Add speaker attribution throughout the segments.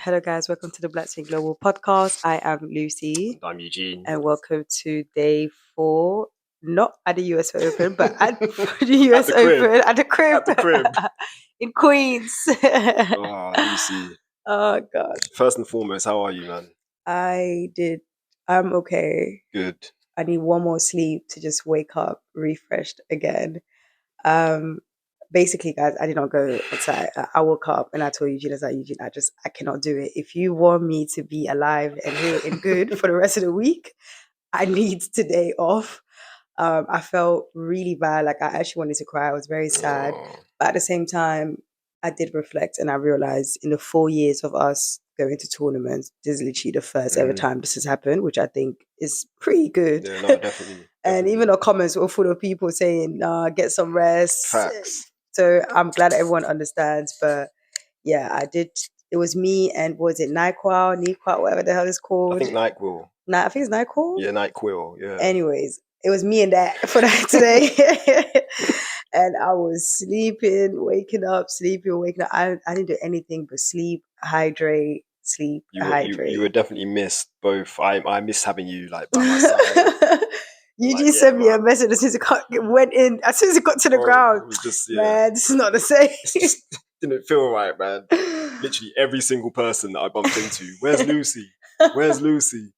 Speaker 1: Hello, guys. Welcome to the Latvian Global Podcast. I am Lucy.
Speaker 2: I'm Eugene.
Speaker 1: And welcome to day 4, not at the US Open, but at the US Open, at the crib. In Queens.
Speaker 2: Oh, Lucy.
Speaker 1: Oh, God.
Speaker 2: First and foremost, how are you, man?
Speaker 1: I'm okay.
Speaker 2: Good.
Speaker 1: I need one more sleep to just wake up refreshed again. Basically, guys, I did not go outside. I woke up and I told Eugene, I cannot do it. If you want me to be alive and here and good for the rest of the week, I need today off. I felt really bad. Like, I actually wanted to cry. I was very sad. But at the same time, I did reflect and I realized in the 4 years of us going to tournaments, this is literally the first ever time this has happened, which I think is pretty good.
Speaker 2: Yeah, no, definitely.
Speaker 1: And even our comments were full of people saying, get some rest.
Speaker 2: Facts.
Speaker 1: So I'm glad everyone understands. But yeah, I did. It was me and was it NyQuil, whatever the hell it's called?
Speaker 2: I think NyQuil.
Speaker 1: I think it's NyQuil?
Speaker 2: Yeah, NyQuil, yeah.
Speaker 1: Anyways, it was me and that for that today. And I was sleeping, waking up. I didn't do anything but sleep, hydrate, hydrate.
Speaker 2: You were definitely missed both. I miss having you like by my side.
Speaker 1: You sent me a message as soon as it got to the ground.
Speaker 2: It was just,
Speaker 1: man, this is not the same.
Speaker 2: It just didn't feel right, man. Literally every single person that I bumped into, where's Lucy? Where's Lucy?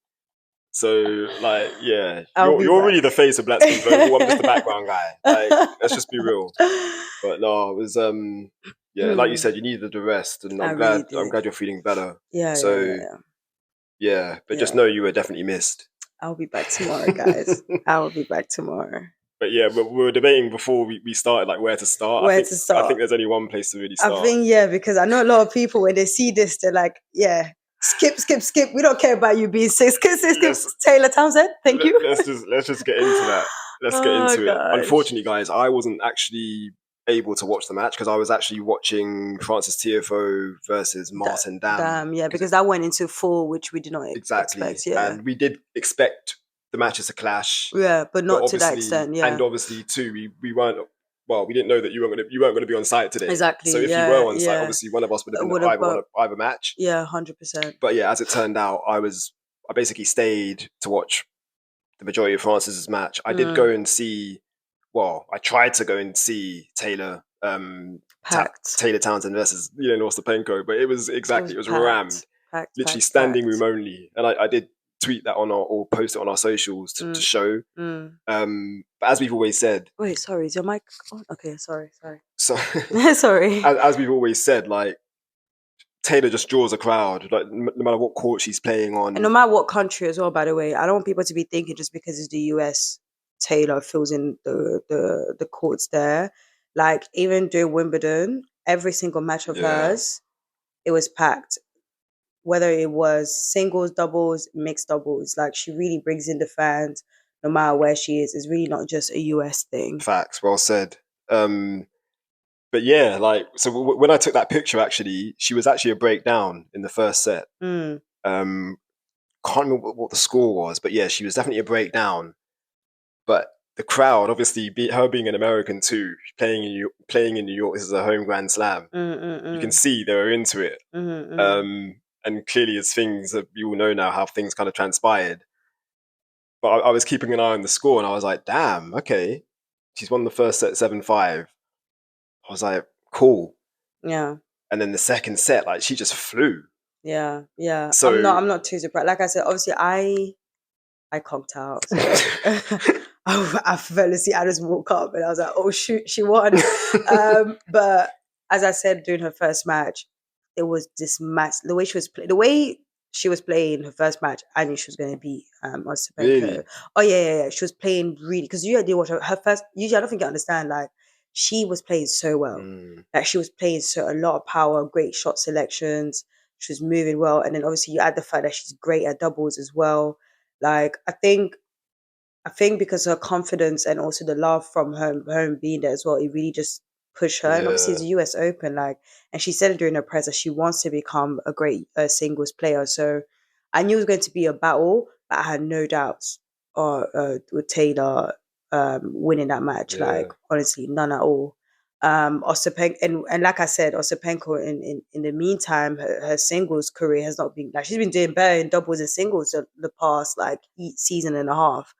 Speaker 2: So, like, yeah, you're really the face of Black Skin Global. I'm just the background guy. Like, let's just be real. But no, it was like you said, you needed the rest, and I'm glad you're feeling better. Yeah. But just know you were definitely missed.
Speaker 1: I'll be back tomorrow, guys. I will be back tomorrow.
Speaker 2: But yeah, we were debating before we started, like, where to start. I think there's only one place to really start.
Speaker 1: Because I know a lot of people, when they see this, they're like, yeah, skip. We don't care about you being sick. Skip. Taylor Townsend, thank you.
Speaker 2: Let's just get into that. Let's get into it. Unfortunately, guys, I wasn't actually able to watch the match because I was actually watching Francis Tiafoe versus Martin Damm.
Speaker 1: Yeah, because that went into 4, which we did not expect. Yeah.
Speaker 2: And we did expect the matches to clash.
Speaker 1: Yeah, but not to that extent. Yeah,
Speaker 2: and obviously too, we weren't. Well, we didn't know that you weren't going to be on site today.
Speaker 1: Exactly.
Speaker 2: So if you were on site, obviously one of us would have been either match.
Speaker 1: Yeah, 100%.
Speaker 2: But yeah, as it turned out, I basically stayed to watch the majority of Francis's match. I did go and see. Well, I tried to go and see Taylor Townsend versus Jelena Ostapenko, but it was rammed. Literally standing room only. And I did tweet that or post it on our socials to show. But as we've always said...
Speaker 1: Wait, sorry, is your mic on? Okay, sorry.
Speaker 2: So,
Speaker 1: sorry.
Speaker 2: As we've always said, like, Taylor just draws a crowd, like, no matter what court she's playing on.
Speaker 1: And no matter what country as well, by the way. I don't want people to be thinking just because it's the US, Taylor fills in the courts there. Like, even during Wimbledon, every single match of hers, it was packed. Whether it was singles, doubles, mixed doubles, like, she really brings in the fans no matter where she is. It's really not just a US thing.
Speaker 2: Facts, well said. But yeah, like, so when I took that picture, actually, she was actually a breakdown in the first set. Can't remember what the score was, but yeah, she was definitely a breakdown. But the crowd, obviously, her being an American too, playing in New York, this is a home Grand Slam. You can see they were into it. And clearly, it's things that you all know now how things kind of transpired. But I was keeping an eye on the score, and I was like, "Damn, okay, she's won the first set 7-5." I was like, "Cool."
Speaker 1: Yeah.
Speaker 2: And then the second set, like, she just flew.
Speaker 1: Yeah. So I'm not too surprised. Like I said, obviously, I conked out. So. I fell asleep. I just woke up and I was like, "Oh shoot, she won!" But as I said during her first match, it was this match. The way she was playing her first match, I knew she was going to beat Ostapenko.
Speaker 2: Really?
Speaker 1: Oh yeah. She was playing really, because you did watch her first. Usually, I don't think you understand. Like, she was playing so well. Like, she was playing a lot of power, great shot selections. She was moving well, and then obviously you add the fact that she's great at doubles as well. Like, I think because of her confidence and also the love from her being there as well, it really just pushed her. And obviously it's the US Open, like, and she said it during her press that she wants to become a great singles player. So I knew it was going to be a battle, but I had no doubts with Taylor winning that match. Like, honestly, none at all. Ostapenko, and like I said, Ostapenko in the meantime, her singles career has not been, like, she's been doing better in doubles and singles the past like season and a half.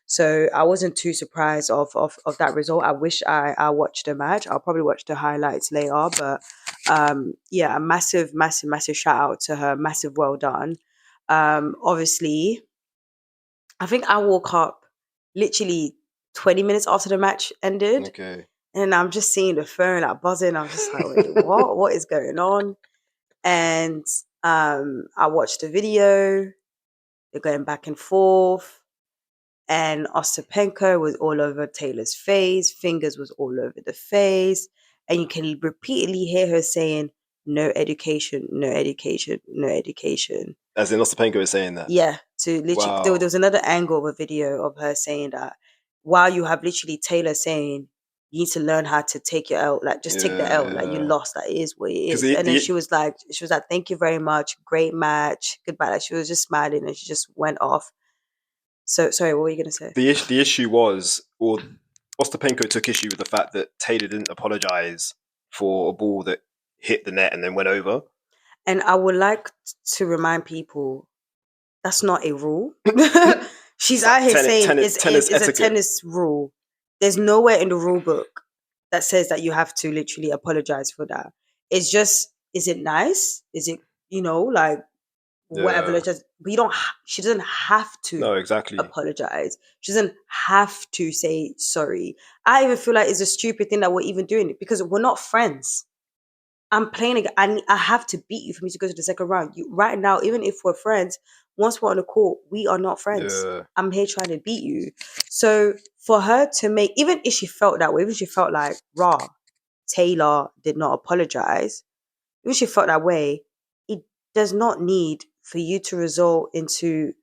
Speaker 1: So I wasn't too surprised of that result. I wish I watched the match. I'll probably watch the highlights later. But yeah, a massive shout out to her. Massive well done. Obviously, I think I woke up literally 20 minutes after the match ended.
Speaker 2: Okay.
Speaker 1: And I'm just seeing the phone like buzzing. I'm just like, wait, what? What is going on? And I watched the video. They're going back and forth. And Ostapenko was all over Taylor's face. Fingers was all over the face. And you can repeatedly hear her saying, no education, no education, no education.
Speaker 2: As in Ostapenko is saying that?
Speaker 1: Yeah. To literally,
Speaker 2: Wow.
Speaker 1: there was another angle of a video of her saying that, while you have literally Taylor saying, you need to learn how to take your L, like just take the L, like you lost, that it is what it is. And then she was like, thank you very much, great match, goodbye. Like she was just smiling and she just went off. So sorry, what were you gonna say?
Speaker 2: The issue was, or Ostapenko took issue with the fact that Taylor didn't apologize for a ball that hit the net and then went over.
Speaker 1: And I would like to remind people that's not a rule. She's out here saying it's a tennis rule. There's nowhere in the rule book that says that you have to literally apologize for that. It's just, is it nice? Is it, like whatever?
Speaker 2: Yeah.
Speaker 1: But you don't. She doesn't have to.
Speaker 2: No, exactly.
Speaker 1: Apologize. She doesn't have to say sorry. I even feel like it's a stupid thing that we're even doing it, because we're not friends. I'm playing again. I have to beat you for me to go to the second round. Right now, even if we're friends, once we're on the court, we are not friends.
Speaker 2: Yeah.
Speaker 1: I'm here trying to beat you. So for her to make, even if she felt that way, even if she felt like, Taylor did not apologize, even if she felt that way, it does not need for you to result into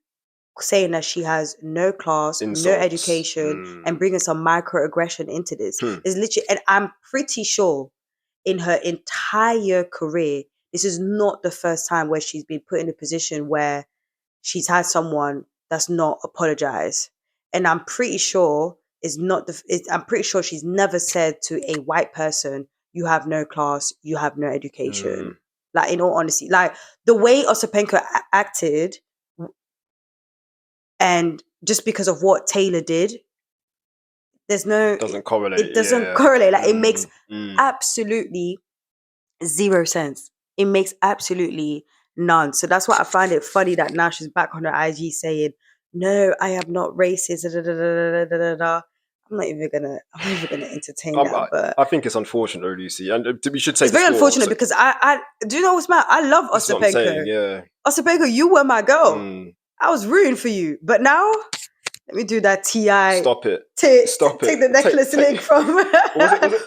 Speaker 1: saying that she has no class,
Speaker 2: Insults.
Speaker 1: No education, and bringing some microaggression into this. It's literally, and I'm pretty sure in her entire career, this is not the first time where she's been put in a position where she's had someone that's not apologized. And I'm pretty sure I'm pretty sure she's never said to a white person, you have no class, you have no education. Like, in all honesty, like the way Ostapenko acted, and just because of what Taylor did, there's no...
Speaker 2: It doesn't correlate.
Speaker 1: It doesn't correlate. Like, it makes absolutely zero sense. It makes absolutely none. So that's why I find it funny that now she's back on her IG saying, no, I am not racist. I'm not even gonna entertain that. But
Speaker 2: I think it's unfortunate, Lucy, and we should say
Speaker 1: it's very unfortunate, because I do you know what's mad? I love Ostapenko.
Speaker 2: Yeah,
Speaker 1: Ostapenko, you were my girl. I was rooting for you, but now let me do that.
Speaker 2: Stop it.
Speaker 1: Stop it. Take the necklace link from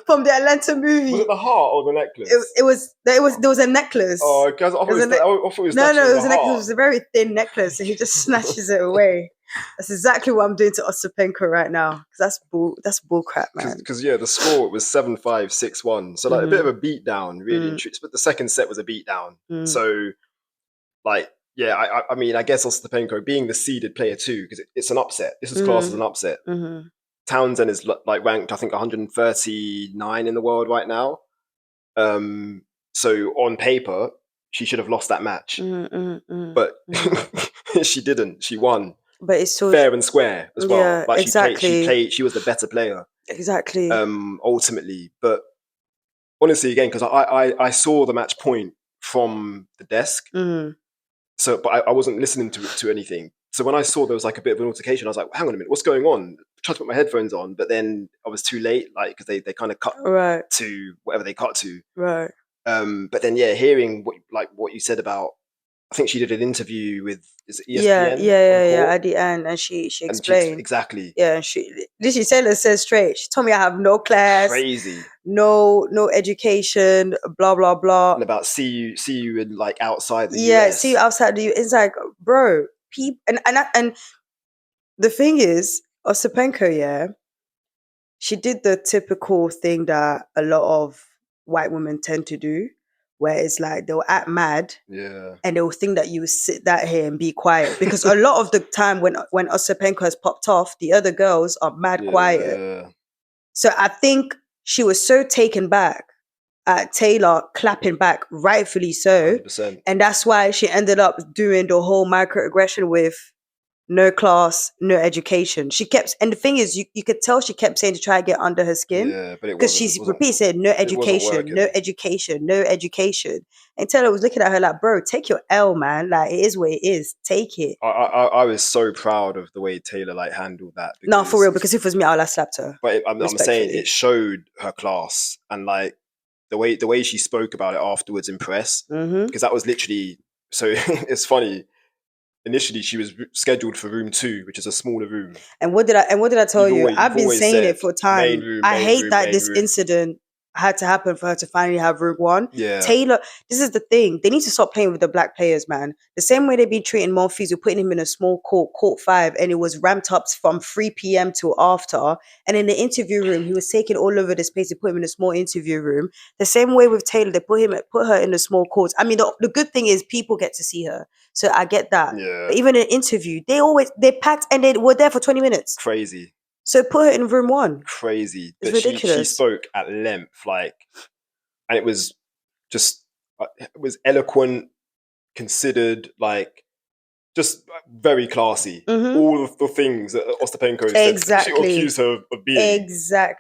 Speaker 1: from the Atlanta movie.
Speaker 2: Was it the heart or the necklace?
Speaker 1: There was a necklace.
Speaker 2: Oh, because I thought it was
Speaker 1: no, it was a necklace. It was a very thin necklace, and he just snatches it away. That's exactly what I'm doing to Ostapenko right now, because that's bull crap, man.
Speaker 2: Because the score was 7-5, 6-1, so like a bit of a beatdown, really. But the second set was a beatdown. So, like, yeah, I mean, I guess Ostapenko being the seeded player too, because it's an upset. This is classed as an upset. Townsend is like ranked, I think, 139 in the world right now. So on paper, she should have lost that match, but she didn't. She won.
Speaker 1: But it's still
Speaker 2: fair and square as well.
Speaker 1: Yeah,
Speaker 2: like
Speaker 1: exactly.
Speaker 2: She was the better player.
Speaker 1: Exactly.
Speaker 2: Ultimately, but honestly, again, because I saw the match point from the desk. So, but I wasn't listening to anything. So when I saw there was like a bit of an altercation, I was like, hang on a minute, what's going on? I tried to put my headphones on, but then I was too late, like, because they kind of cut to whatever they cut to.
Speaker 1: Right.
Speaker 2: But then, yeah, hearing what you said about, I think she did an interview with ESPN.
Speaker 1: Yeah, at the end, and she explained
Speaker 2: exactly.
Speaker 1: Yeah, and she said, says straight. She told me I have no class,
Speaker 2: crazy,
Speaker 1: no education, blah blah blah,
Speaker 2: and about see you in like outside the
Speaker 1: US. See you outside the US. It's like, bro, people, and the thing is, Ostapenko, she did the typical thing that a lot of white women tend to do, where it's like they'll act mad, and they'll think that you sit that here and be quiet, because a lot of the time when Ostapenko has popped off, the other girls are mad quiet. So I think she was so taken back at Taylor clapping back, rightfully so.
Speaker 2: 100%.
Speaker 1: And that's why she ended up doing the whole microaggression with no class, no education. She kept, and the thing is, you could tell she kept saying to try to get under her skin.
Speaker 2: Yeah, but it
Speaker 1: because she's repeatedly said no education, no education, no education. And Taylor was looking at her like, bro, take your L, man. Like, it is what it is. Take it.
Speaker 2: I was so proud of the way Taylor like handled that.
Speaker 1: No, for real, because if it was me, I would have slapped her.
Speaker 2: But I'm saying it showed her class, and like the way she spoke about it afterwards in press, because that was literally, so it's funny. Initially, she was scheduled for room 2, which is a smaller room.
Speaker 1: And what did I tell you? I've been saying it for time. I hate that this incident had to happen for her to finally have room 1.
Speaker 2: Yeah.
Speaker 1: Taylor, this is the thing. They need to stop playing with the black players, man. The same way they've been treating Monfils, we're putting him in a small court 5, and it was ramped up from 3 p.m. till after. And in the interview room, he was taken all over the space. They put him in a small interview room. The same way with Taylor, they put her in the small courts. I mean, the good thing is people get to see her. So I get that.
Speaker 2: Yeah.
Speaker 1: But even in an interview, they packed and they were there for 20 minutes.
Speaker 2: Crazy.
Speaker 1: So put her in room 1.
Speaker 2: Crazy.
Speaker 1: It's
Speaker 2: but
Speaker 1: ridiculous.
Speaker 2: She spoke at length, like, and it was just, it was eloquent, considered, like, just very classy. All of the things that Ostapenko said, she accused her of being.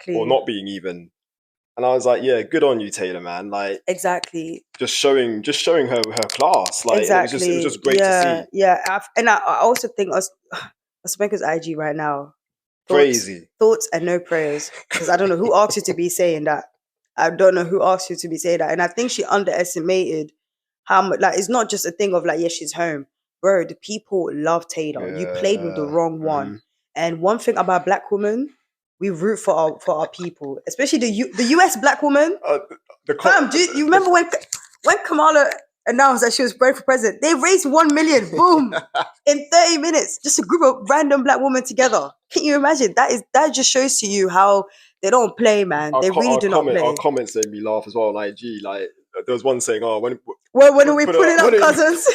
Speaker 2: Or not being even. And I was like, yeah, good on you, Taylor, man. Like,
Speaker 1: exactly.
Speaker 2: Just showing her class. Like,
Speaker 1: exactly.
Speaker 2: it was just great to see.
Speaker 1: Yeah. And I also think Ostapenko's IG right now.
Speaker 2: Crazy.
Speaker 1: Thoughts and no prayers. Because I don't know who asked you to be saying that. I don't know who asked you to be saying that. And I think she underestimated how much, like, it's not just a thing of like, yeah, she's home. Bro, the people love Taylor. You played with the wrong one. And one thing about black women, we root for our people, especially the US black woman. Do you remember when Kamala announced that she was running for president? They raised 1 million, boom, in 30 minutes. Just a group of random black women together. Can you imagine? That just shows to you how they don't play, man. They really do not play.
Speaker 2: Our comments made me laugh as well on IG. Like, there was one saying, "Oh, when
Speaker 1: are we putting up, cousins?"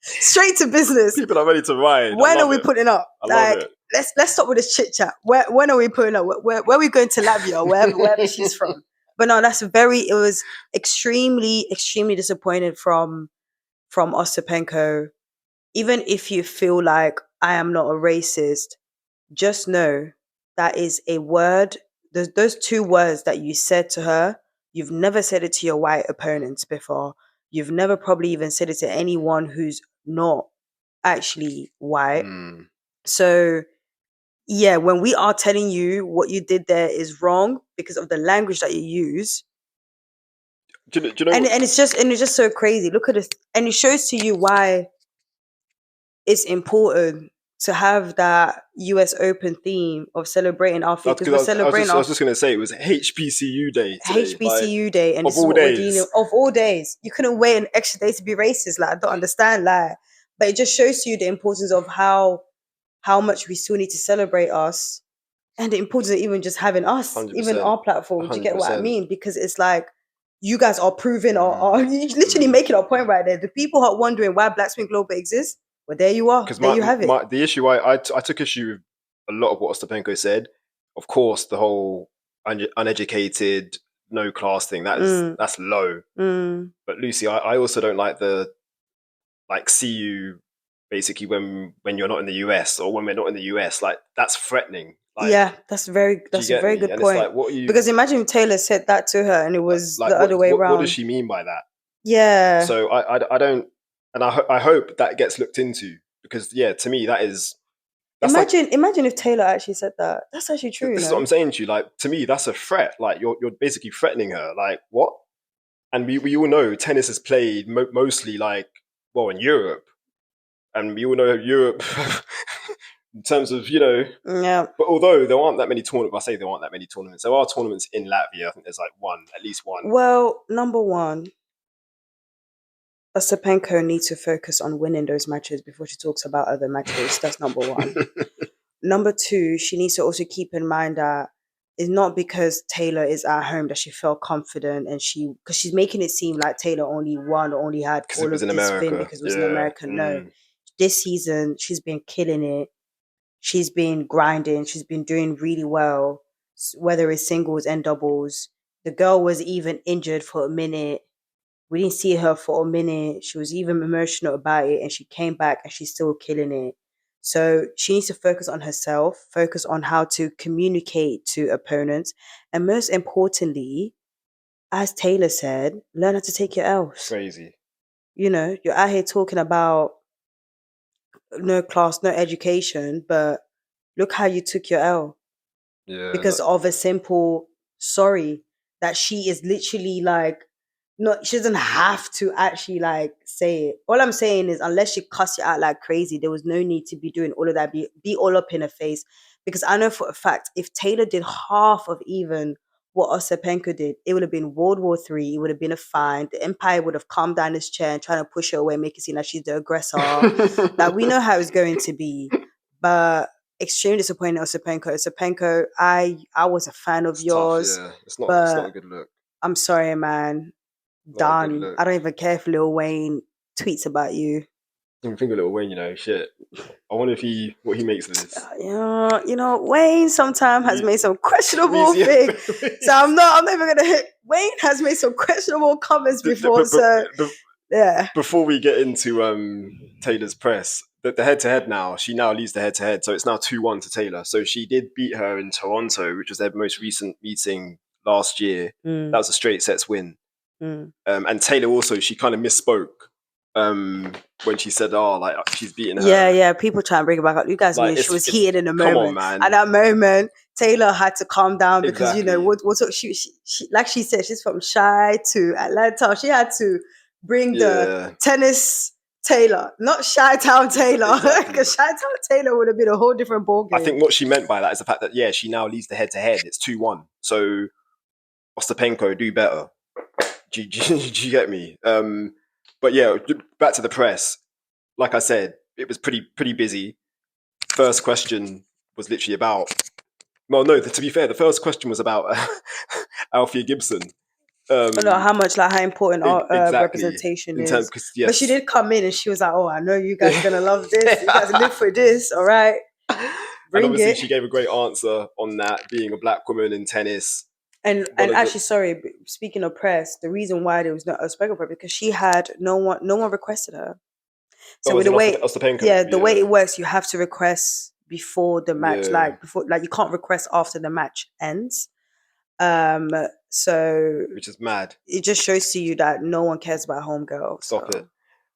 Speaker 1: Straight to business.
Speaker 2: People are ready to ride.
Speaker 1: When are we putting up? Like, let's stop with this chit chat. When are we putting up? Where are we going to Latvia? Wherever she's from. But no, it was extremely, extremely disappointed from Ostapenko. Even if you feel like I am not a racist, just know that is a word. Those 2 words that you said to her, you've never said it to your white opponents before. You've never probably even said it to anyone who's not actually white. So, yeah, when we are telling you what you did there is wrong because of the language that you use.
Speaker 2: Do you know?
Speaker 1: And it's just so crazy. Look at this, and it shows to you why it's important to have that US Open theme of celebrating our feet, because we're celebrating.
Speaker 2: I was just going to say it was HBCU day.
Speaker 1: HBCU day, and this is what we're dealing with. Of all days, you couldn't wait an extra day to be racist. Like, I don't understand. Like, but it just shows to you the importance of how much we still need to celebrate us, and the importance of even just having us, 100%, even our platform. Do you get what I mean? Because it's like, you guys are proving or you're literally making a point right there. The people are wondering why Black Spin Global exists. Well, there you are. There you have it.
Speaker 2: The issue, I took issue with a lot of what Ostapenko said. Of course, the whole uneducated, no class thing, that's low. But Lucy, I also don't like see you basically when you're not in the US, or when we're not in the US. Like, that's threatening. Like,
Speaker 1: yeah, that's a very good point. Like, because imagine if Taylor said that to her and it was the other way around.
Speaker 2: What does she mean by that?
Speaker 1: Yeah.
Speaker 2: So I don't, and I hope that gets looked into, because to me that's
Speaker 1: imagine if Taylor actually said that. That's actually true.
Speaker 2: This is what I'm saying to you. Like, to me, that's a threat. Like, you're basically threatening her. Like, what? And we all know tennis is played mostly in Europe, and we all know Europe. In terms of,
Speaker 1: yeah.
Speaker 2: But although there aren't that many tournaments, there are tournaments in Latvia. I think there's at least one.
Speaker 1: Well, number one, Ostapenko needs to focus on winning those matches before she talks about other matches. That's number one. Number two, she needs to also keep in mind that it's not because Taylor is at home that she felt confident, and because she's making it seem like Taylor only had all of this win because it was in America. No, this season she's been killing it. She's been grinding. She's been doing really well. whether it's singles and doubles. The girl was even injured for a minute. We didn't see her for a minute. She was even emotional about it, and she came back and she's still killing it. So she needs to focus on herself, focus on how to communicate to opponents, and most importantly, as Taylor said, learn how to take your L's.
Speaker 2: Crazy.
Speaker 1: You know, you're out here talking about no class, no education, but look how you took your L.
Speaker 2: Yeah.
Speaker 1: Because of a simple sorry that she is literally like, no, she doesn't have to actually like say it. All I'm saying is, unless she cuss you out like crazy, there was no need to be doing all of that, be all up in her face. Because I know for a fact, if Taylor did half of even what Ostapenko did, it would have been World War III. It would have been a fine. The Empire would have calmed down his chair and trying to push her away, make it seem like she's the aggressor. Like, we know how it's going to be. But extremely disappointed Ostapenko. I was a fan of yours.
Speaker 2: Tough, yeah. It's not a good look.
Speaker 1: I'm sorry, man. Done. I don't even care if Lil Wayne tweets about you.
Speaker 2: I think of Lil Wayne, you know, shit. I wonder what he makes of this.
Speaker 1: You know, Wayne sometimes has made some questionable things. So I'm not even gonna hit. Wayne has made some questionable comments before. Yeah.
Speaker 2: Before we get into Taylor's press, the head-to-head now, she now leads the head-to-head, so it's now 2-1 to Taylor. So she did beat her in Toronto, which was their most recent meeting last year. That was a straight sets win. And Taylor also, she kind of misspoke when she said, she's beating her.
Speaker 1: Yeah, people try and bring it back up. You guys knew she was heated in the moment.
Speaker 2: Come on, man.
Speaker 1: At that moment, Taylor had to calm down because, you know, what she like she said, she's from Shy to Atlanta. She had to bring the tennis Taylor, not Chi-Town Taylor. Because Chi-Town Taylor would have been a whole different ballgame.
Speaker 2: I think what she meant by that is the fact that, she now leads the head-to-head. It's 2-1. So, Ostapenko, do better. Do you get me? But yeah, back to the press. Like I said, it was pretty busy. First question was literally about... Well, no, to be fair, the first question was about Althea Gibson.
Speaker 1: How important representation is. Yes. But she did come in and she was like, oh, I know you guys are going to love this. You guys live for this, all right?
Speaker 2: And obviously she gave a great answer on that, being a black woman in tennis.
Speaker 1: And actually, sorry, speaking of press, the reason why there was no Ostapenko press because she had no one requested her. So with the way the way it works, you have to request before the match, you can't request after the match ends. So
Speaker 2: which is mad.
Speaker 1: It just shows to you that no one cares about homegirl.
Speaker 2: Stop it.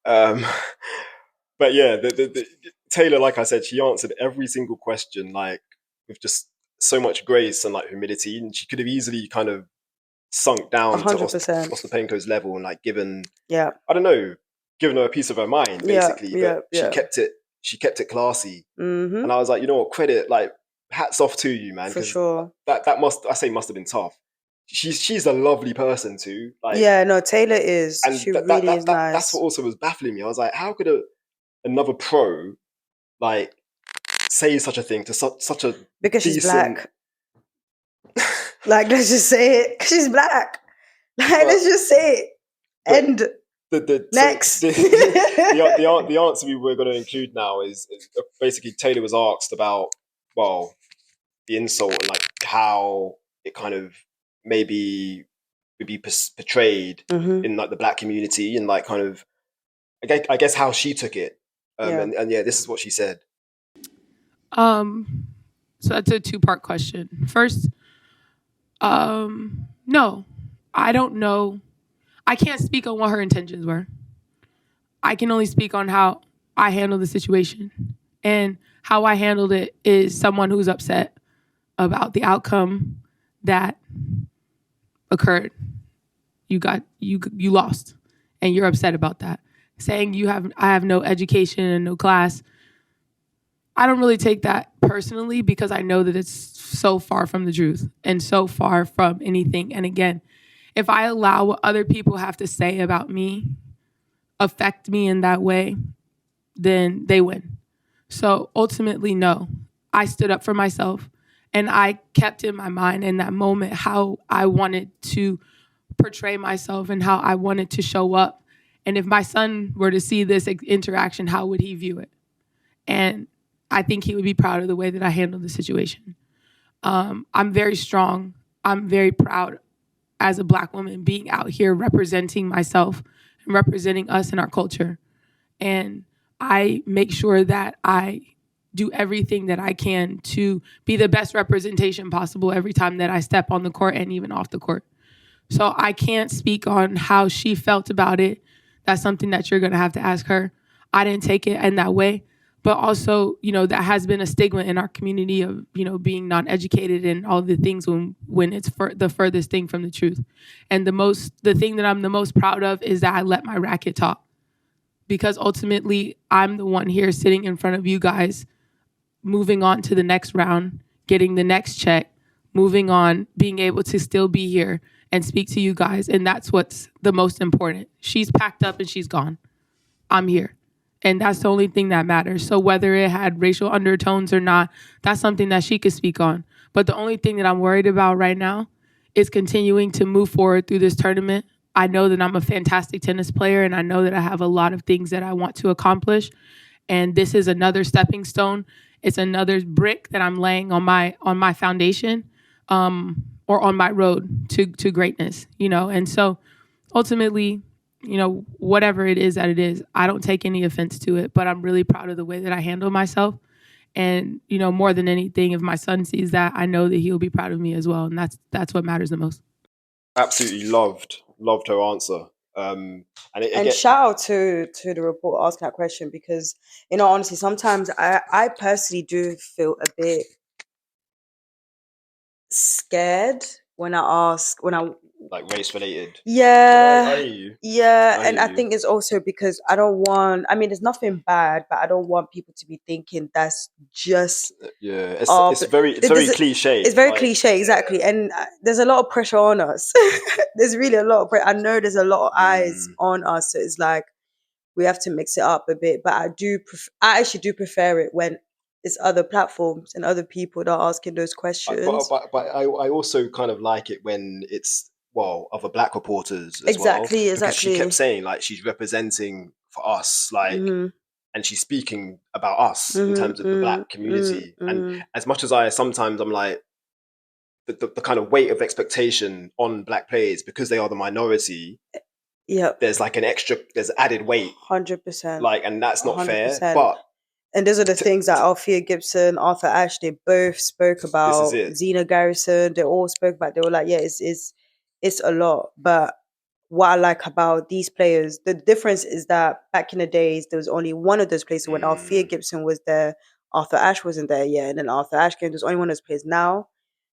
Speaker 2: But yeah, the Taylor, like I said, she answered every single question with just so much grace and humility, and she could have easily kind of sunk down 100%. To Ostapenko's level and given her a piece of her mind basically. She kept it classy, and I was like, you know what, credit, hats off to you, man.
Speaker 1: For sure.
Speaker 2: That must have been tough. She's a lovely person too.
Speaker 1: Taylor is. And she really is nice.
Speaker 2: That's what also was baffling me. I was like, how could another pro say such a thing to such a
Speaker 1: because she's black. Let's just say it. She's black. Let's just say it. And next.
Speaker 2: The answer we were going to include now is basically Taylor was asked about the insult and how it kind of maybe would be portrayed in the black community and kind of I guess how she took it. And this is what she said.
Speaker 3: So that's a 2-part question. First, no, I don't know. I can't speak on what her intentions were. I can only speak on how I handled the situation. And how I handled it is someone who's upset about the outcome that occurred. You lost, and you're upset about that. Saying I have no education and no class, I don't really take that personally because I know that it's so far from the truth and so far from anything. And again, if I allow what other people have to say about me affect me in that way, then they win. So ultimately, no, I stood up for myself and I kept in my mind in that moment how I wanted to portray myself and how I wanted to show up. And if my son were to see this interaction, how would he view it? And I think he would be proud of the way that I handled the situation. I'm very strong. I'm very proud as a Black woman being out here representing myself and representing us and our culture. And I make sure that I do everything that I can to be the best representation possible every time that I step on the court and even off the court. So I can't speak on how she felt about it. That's something that you're going to have to ask her. I didn't take it in that way. But also, that has been a stigma in our community of, being non-educated and all the things when it's the furthest thing from the truth. And the thing that I'm the most proud of is that I let my racket talk. Because ultimately, I'm the one here sitting in front of you guys, moving on to the next round, getting the next check, moving on, being able to still be here and speak to you guys. And that's what's the most important. She's packed up and she's gone. I'm here. And that's the only thing that matters. So whether it had racial undertones or not, that's something that she could speak on. But the only thing that I'm worried about right now is continuing to move forward through this tournament. I know that I'm a fantastic tennis player, and I know that I have a lot of things that I want to accomplish. And this is another stepping stone. It's another brick that I'm laying on my foundation, or on my road to greatness, And so ultimately, whatever it is that it is, I don't take any offense to it, but I'm really proud of the way that I handle myself. And, more than anything, if my son sees that, I know that he'll be proud of me as well. And that's what matters the most.
Speaker 2: Absolutely loved her answer. And
Speaker 1: shout out to the reporter asking that question, because, honestly, sometimes I personally do feel a bit scared when I
Speaker 2: like race related.
Speaker 1: Yeah.
Speaker 2: I hear you.
Speaker 1: Yeah. And I think it's also because there's nothing bad, but I don't want people to be thinking that's just.
Speaker 2: Yeah. It's very cliche.
Speaker 1: It's very cliche, exactly. And there's a lot of pressure on us. There's really a lot of pressure. I know there's a lot of eyes on us. So it's like we have to mix it up a bit. But I actually do prefer it when it's other platforms and other people that are asking those questions.
Speaker 2: But I also kind of like it when it's, other Black reporters as
Speaker 1: exactly,
Speaker 2: well.
Speaker 1: Exactly.
Speaker 2: Because she kept saying, like, she's representing for us, like, and she's speaking about us in terms of the Black community. And as much as sometimes I'm like, the kind of weight of expectation on Black players, because they are the minority, there's like there's added weight.
Speaker 1: 100%.
Speaker 2: Like, and that's not 100%.
Speaker 1: Fair. And those are the things that Althea Gibson, Arthur Ashe, they both spoke about. Zena Garrison, they all spoke about. They were like, yeah, it's a lot. But what I like about these players, the difference is that back in the days, there was only one of those places. When Althea Gibson was there, Arthur Ashe wasn't there, and then Arthur Ashe came. There's only one of those players. Now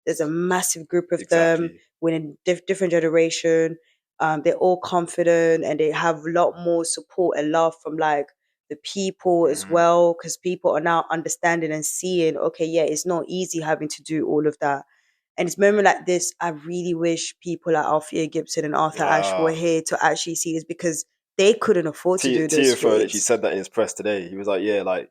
Speaker 1: there's a massive group of them winning different generation. They're all confident and they have a lot more support and love from like the people as well, because people are now understanding and seeing, okay, yeah, it's not easy having to do all of that. And it's a moment like this, I really wish people like Althea Gibson and Arthur Ashe were here to actually see this, because they couldn't afford to do this.
Speaker 2: Tiafoe literally said that in his press today. He was like, yeah, like,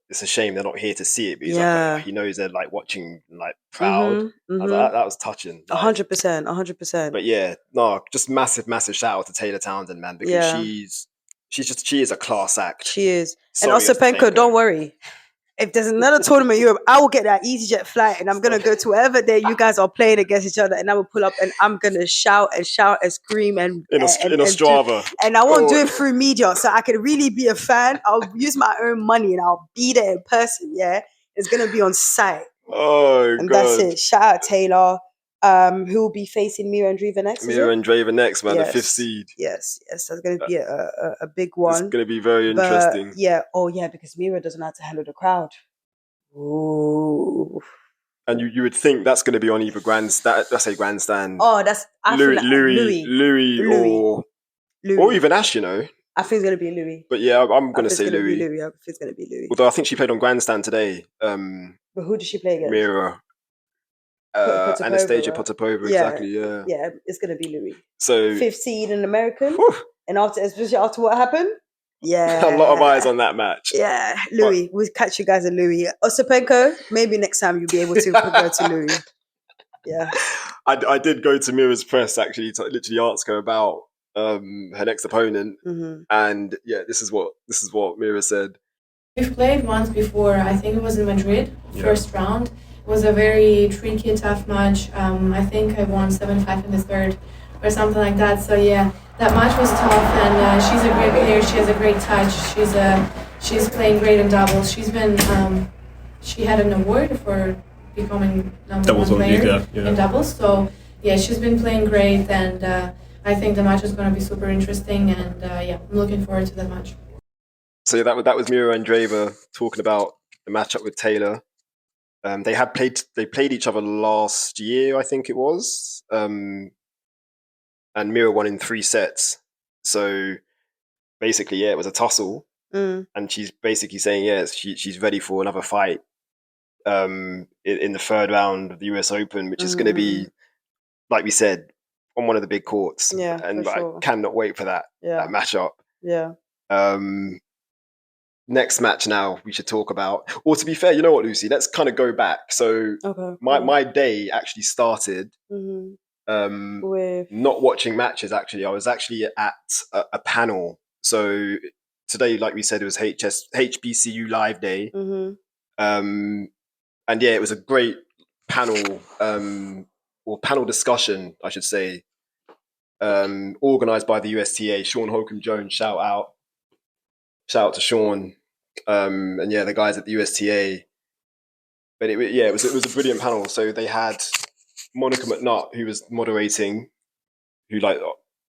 Speaker 2: it's a shame they're not here to see it, but he's like, he knows they're like watching, like, proud. I was like, that was touching.
Speaker 1: 100%.
Speaker 2: But yeah, no, just massive shout out to Taylor Townsend, man, because she is a class act.
Speaker 1: She is. And Ostapenko, don't worry. If there's another tournament in Europe, I will get that EasyJet flight and I'm going to go to wherever day you guys are playing against each other, and I will pull up and I'm going to shout and scream and
Speaker 2: Ostrava.
Speaker 1: And I won't do it through media, so I can really be a fan. I'll use my own money and I'll be there in person, It's going to be on site.
Speaker 2: Oh,
Speaker 1: and
Speaker 2: God.
Speaker 1: That's it. Shout out Taylor. Who will be facing Mira Andreeva next?
Speaker 2: Mira Andreeva next, man, the 5th seed.
Speaker 1: Yes, that's going to be a big one.
Speaker 2: It's going to be very interesting.
Speaker 1: Because Mira doesn't know how to handle the crowd. Ooh.
Speaker 2: And you would think that's going to be on either grandstand.
Speaker 1: Oh, that's
Speaker 2: Louis, or even Ash,
Speaker 1: I think it's going to be Louis.
Speaker 2: But yeah, I'm going to say Louis.
Speaker 1: I think it's going to be Louis.
Speaker 2: Although I think she played on grandstand today.
Speaker 1: But who did she play against?
Speaker 2: Mira. Anastasia Potapova, exactly, yeah.
Speaker 1: Yeah, it's going to be Louis.
Speaker 2: So
Speaker 1: 5th seed in American. And especially after what happened. Yeah.
Speaker 2: A lot of eyes on that match.
Speaker 1: Yeah, Louis. We'll catch you guys at Louis. Ostapenko, maybe next time you'll be able to go to Louis. Yeah.
Speaker 2: I did go to Mira's press, actually, to literally ask her about her next opponent. And yeah, this is what Mira said.
Speaker 4: We've played once before, I think it was in Madrid, first round. was a very tricky, tough match. I think I won 7-5 in the third or something like that. So yeah, that match was tough, and she's a great player. She has a great touch. She's playing great in doubles. She's been she had an award for becoming number
Speaker 2: doubles
Speaker 4: one player
Speaker 2: in
Speaker 4: doubles. So yeah, she's been playing great, and I think the match is going to be super interesting. And yeah, I'm looking forward to that match.
Speaker 2: So that was Mira Andreeva talking about the matchup with Taylor. They played each other last year, I think it was, and Mira won in 3 sets. So basically, yeah, it was a tussle, and she's basically saying, yeah, she's ready for another fight in the third round of the US Open, which is going to be, like we said, on one of the big courts.
Speaker 1: Yeah,
Speaker 2: and
Speaker 1: for sure.
Speaker 2: I cannot wait for that matchup.
Speaker 1: Yeah.
Speaker 2: Next match now we should talk about. Or to be fair, you know what, Lucy? Let's kind of go back. So my day actually started with not watching matches. Actually, I was actually at a panel. So today, like we said, it was HBCU Live Day. And yeah, it was a great panel or panel discussion, I should say, organised by the USTA. Sean Holcomb Jones, shout out to Sean, and yeah, the guys at the USTA. But it was a brilliant panel. So they had Monica McNutt, who was moderating, who like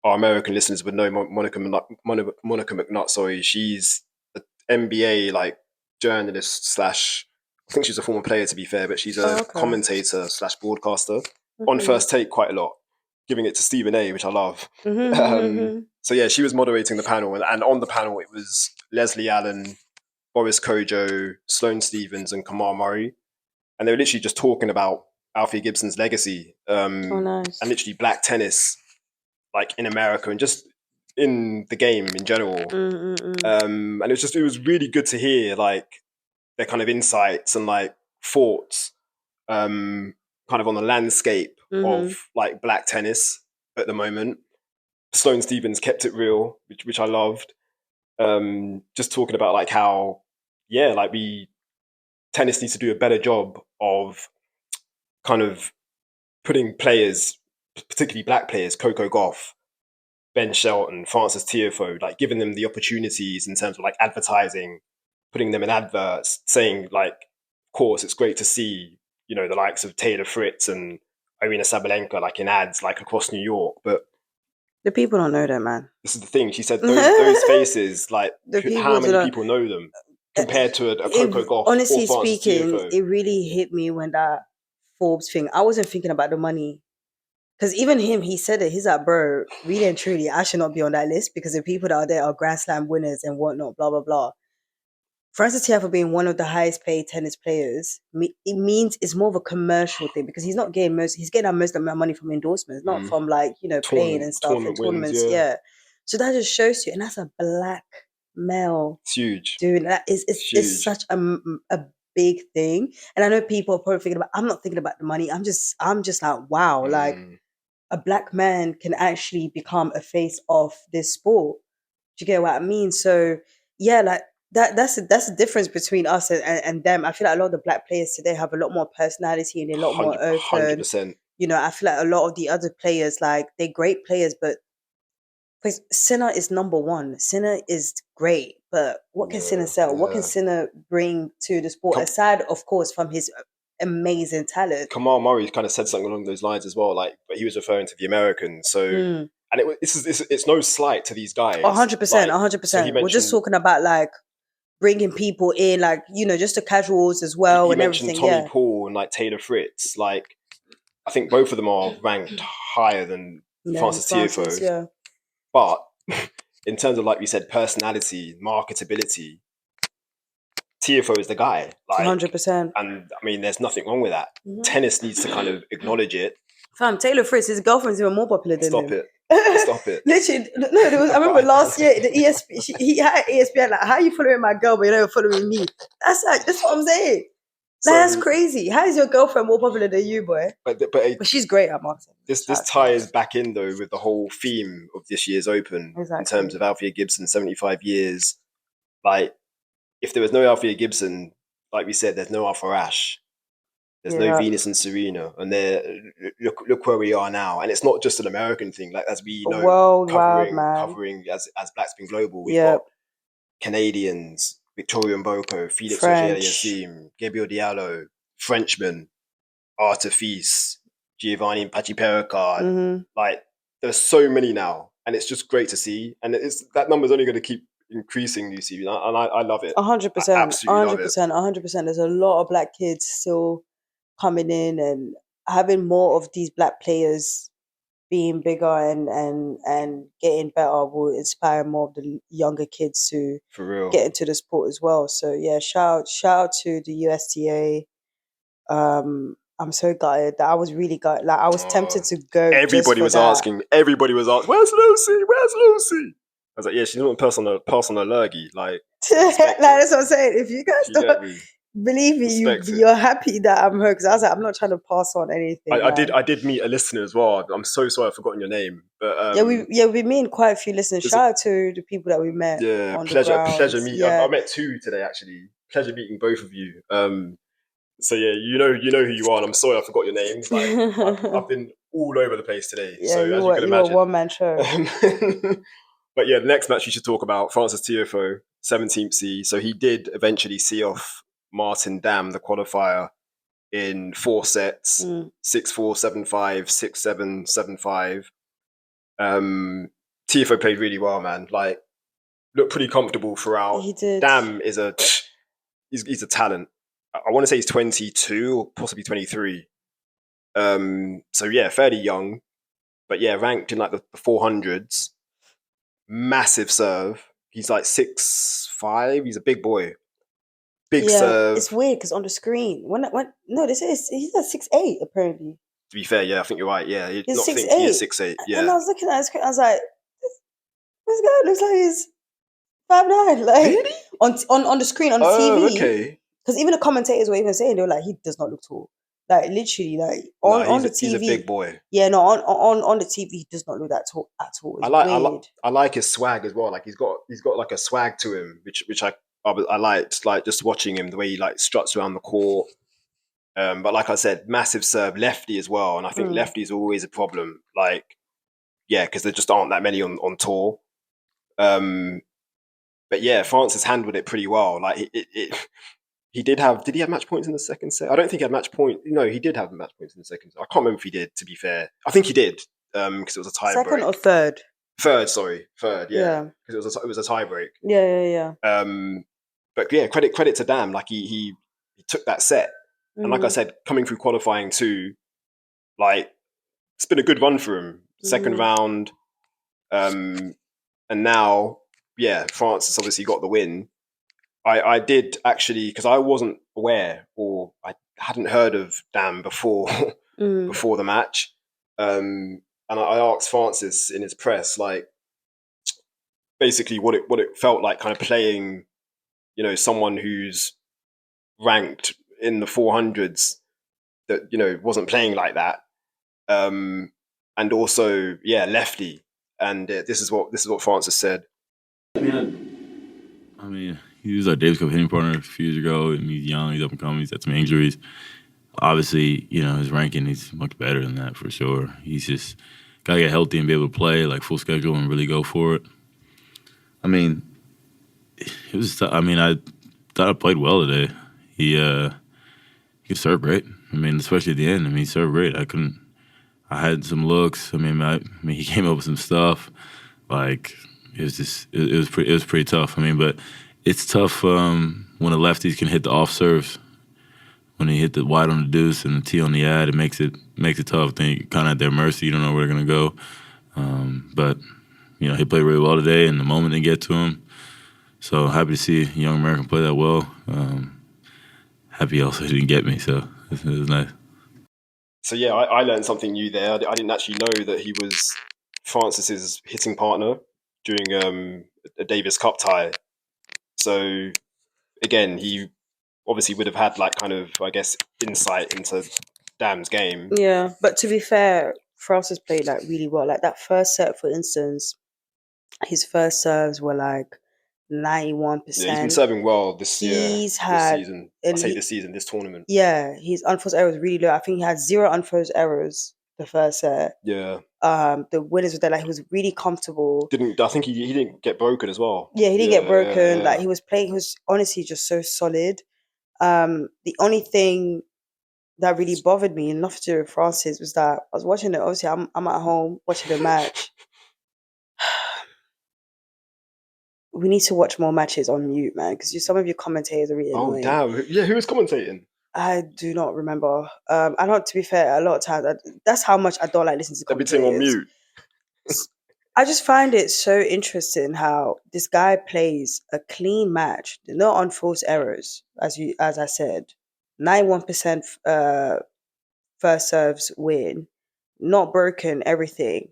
Speaker 2: our American listeners would know Monica McNutt. Sorry, she's an NBA like journalist / I think she's a former player, to be fair, but she's a commentator / broadcaster on First Take quite a lot, giving it to Stephen A, which I love. So yeah, she was moderating the panel, and on the panel it was Leslie Allen, Boris Kodjoe, Sloane Stephens, and Kamau Murray, and they were literally just talking about Althea Gibson's legacy, and literally black tennis, like in America and just in the game in general. And it was really good to hear like their kind of insights and like thoughts, kind of on the landscape of like black tennis at the moment. Sloane Stephens kept it real, which I loved. Just talking about like how, yeah, like tennis needs to do a better job of kind of putting players, particularly black players, Coco Gauff, Ben Shelton, Francis Tiafoe, like giving them the opportunities in terms of like advertising, putting them in adverts, saying like, of course, it's great to see, you know, the likes of Taylor Fritz and Irina Sabalenka like in ads like across New York, but
Speaker 1: the people don't know that, man.
Speaker 2: This is the thing. She said those faces, like how many people know them compared to a Coco Gauff.
Speaker 1: Honestly
Speaker 2: or Francis
Speaker 1: speaking,
Speaker 2: Tiafoe.
Speaker 1: It really hit me when that Forbes thing. I wasn't thinking about the money. Because even him, he said it. He's like, bro, really and truly, I should not be on that list because the people that are there are Grand Slam winners and whatnot, blah, blah, blah. Francis Tiafoe being one of the highest paid tennis players, it means it's more of a commercial thing because he's not getting he's getting most of the money from endorsements, not from like, you know, playing and stuff and tournaments. Yeah. So that just shows you, and that's a black male.
Speaker 2: It's huge.
Speaker 1: Dude, it's such a big thing. And I know people are probably thinking about, I'm not thinking about the money. I'm just like, wow, like a black man can actually become a face of this sport. Do you get what I mean? So yeah, like that's the difference between us and them. I feel like a lot of the black players today have a lot more personality and they're a lot more open.
Speaker 2: 100%.
Speaker 1: You know, I feel like a lot of the other players, like they're great players, but Sinner is number one. Sinner is great, but what can Sinner sell? What can Sinner bring to the sport aside, of course, from his amazing talent?
Speaker 2: Kamau Murray kind of said something along those lines as well. Like, but he was referring to the Americans. So, and it's no slight to these guys.
Speaker 1: 100%, 100%. We're just talking about like bringing people in, like, you know, just the casuals as well and everything.
Speaker 2: You mentioned Tommy Paul and like Taylor Fritz. Like, I think both of them are ranked higher than Francis Tiafoe.
Speaker 1: Yeah.
Speaker 2: But in terms of, like we said, personality, marketability, Tiafoe is the guy. Like,
Speaker 1: 100%.
Speaker 2: And I mean, there's nothing wrong with that. Tennis needs to kind of acknowledge it.
Speaker 1: Fam, Taylor Fritz, his girlfriend's even more popular than him.
Speaker 2: Stop it.
Speaker 1: Literally, no, I remember last year, the he had ESPN, like, how are you following my girl, but you're not following me? That's what I'm saying. That's crazy. How is your girlfriend more popular than you, boy? But she's great at marketing.
Speaker 2: This ties back in, though, with the whole theme of this year's Open. Exactly. In terms of Althea Gibson, 75 years. Like, if there was no Althea Gibson, like we said, there's no Arthur Ashe. There's no Venus and Serena, and look where we are now. And it's not just an American thing. Like, as we know, covering as Black's been global. We've got Canadians, Victoria Mboko, Felix Auger-Aliassime, Gabriel Diallo, Frenchman, Artifice, Giovanni Pachi-Pericard. Like, there's so many now, and it's just great to see. And that number's only going to keep increasing this season, and I love it.
Speaker 1: 100%, 100%. There's a lot of Black kids still coming in, and having more of these Black players being bigger and getting better will inspire more of the younger kids to get into the sport as well. So yeah, shout out to the USTA. I'm so gutted that I was really gutted. Like, I was tempted to go.
Speaker 2: Everybody was asking, where's Lucy? Where's Lucy? I was like, yeah, she's not pass on a lurgy. Like,
Speaker 1: that's what I'm saying. If you guys don't believe me, you're happy that I'm her, because I was like, I'm not trying to pass on anything.
Speaker 2: I did meet a listener as well. I'm so sorry I've forgotten your name, but
Speaker 1: we meet quite a few listeners. Shout out to the people that we met.
Speaker 2: Yeah,
Speaker 1: on
Speaker 2: pleasure meeting. Yeah. I met 2 today actually. Pleasure meeting both of you. So yeah, you know who you are, and I'm sorry I forgot your names. Like, I've been all over the place today.
Speaker 1: Yeah,
Speaker 2: so as you can imagine,
Speaker 1: you're a one-man show.
Speaker 2: But yeah, the next match we should talk about, Francis Tiafoe, 17th seed. So he did eventually see off Martin Damm, the qualifier, in 4 sets, 6-4, 7-5, 6-7, 7-5. Tiafoe played really well, man. Like, looked pretty comfortable throughout.
Speaker 1: He did.
Speaker 2: Damm is he's a talent. I want to say he's 22 or possibly 23. So yeah, fairly young, but yeah, ranked in like the 400s. Massive serve. He's like 6'5". He's a big boy. Big serve.
Speaker 1: It's weird because on the screen, he's at 6'8" apparently.
Speaker 2: To be fair, yeah, I think you're right. Yeah,
Speaker 1: he's 6'8".
Speaker 2: He is 6'8". Yeah.
Speaker 1: And I was looking at his screen, I was like, this guy looks like he's 5'9". Like,
Speaker 2: really?
Speaker 1: On the screen, on the TV.
Speaker 2: Okay.
Speaker 1: Because even the commentators were even saying, they were like, he does not look tall. Like, literally, like, on the TV.
Speaker 2: He's a big boy.
Speaker 1: Yeah, no, on the TV, he does not look that tall at all.
Speaker 2: I like his swag as well. Like, he's got like a swag to him, which I liked, like, just watching him, the way he like struts around the court. But like I said, massive serve, lefty as well. And I think lefty is always a problem. Like, yeah, because there just aren't that many on tour. But yeah, Francis handled it pretty well. Like, did he have match points in the second set? I don't think he had match point. No, he did have match points in the second set. I can't remember if he did, to be fair. I think he did, because it was a tie break.
Speaker 1: Second or third?
Speaker 2: Third, yeah. Because it was a tie break.
Speaker 1: Yeah.
Speaker 2: But yeah, credit to Damm. Like, he took that set. And like I said, coming through qualifying too, like, it's been a good run for him. Second round. And now, yeah, Francis obviously got the win. I did actually, because I wasn't aware, or I hadn't heard of Damm before the match. And I asked Francis in his press, like, basically what it felt like kind of playing, you know, someone who's ranked in the 400s that, you know, wasn't playing like that. And also, yeah, lefty. And this is what Francis said.
Speaker 5: I mean, he was our Davis Cup hitting partner a few years ago, and he's young, he's up and coming, he's had some injuries. Obviously, you know, his ranking, he's much better than that for sure. He's just got to get healthy and be able to play, like, full schedule and really go for it. I mean, I thought I played well today. He could serve great. I mean, especially at the end. I mean, he served great. I had some looks. I mean, he came up with some stuff. Like, it was pretty tough. I mean, but it's tough when the lefties can hit the off serves. When they hit the wide on the deuce and the tee on the ad, it makes it tough. Then you're kind of at their mercy. You don't know where they're gonna go. But you know, he played really well today, and the moment they get to him. So happy to see a young American play that well. Happy also he didn't get me, so it was nice.
Speaker 2: So yeah, I learned something new there. I didn't actually know that he was Francis's hitting partner during a Davis Cup tie. So again, he obviously would have had, like, kind of, I guess, insight into Damm's game.
Speaker 1: Yeah, but to be fair, Francis played, like, really well. Like, that first set, for instance, his first serves were like 91%.
Speaker 2: Yeah, he's been serving well this season. This tournament.
Speaker 1: Yeah, his unforced errors really low. I think he had 0 unforced errors the first set.
Speaker 2: Yeah.
Speaker 1: The winners were there. Like, he was really comfortable.
Speaker 2: I think he didn't get broken as well.
Speaker 1: Yeah, he didn't get broken. Yeah. Like, he was honestly just so solid. The only thing that really bothered me, and nothing to do with Francis, was that I was watching it. Obviously, I'm at home watching the match. We need to watch more matches on mute, man, because some of your commentators are really annoying.
Speaker 2: Oh, damn. Yeah, who was commentating?
Speaker 1: I do not remember. I don't, to be fair, a lot of times, that's how much I don't like listening to commentators.
Speaker 2: Everything on mute.
Speaker 1: I just find it so interesting how this guy plays a clean match, no unforced errors, as I said, 91% first serves win, not broken, everything,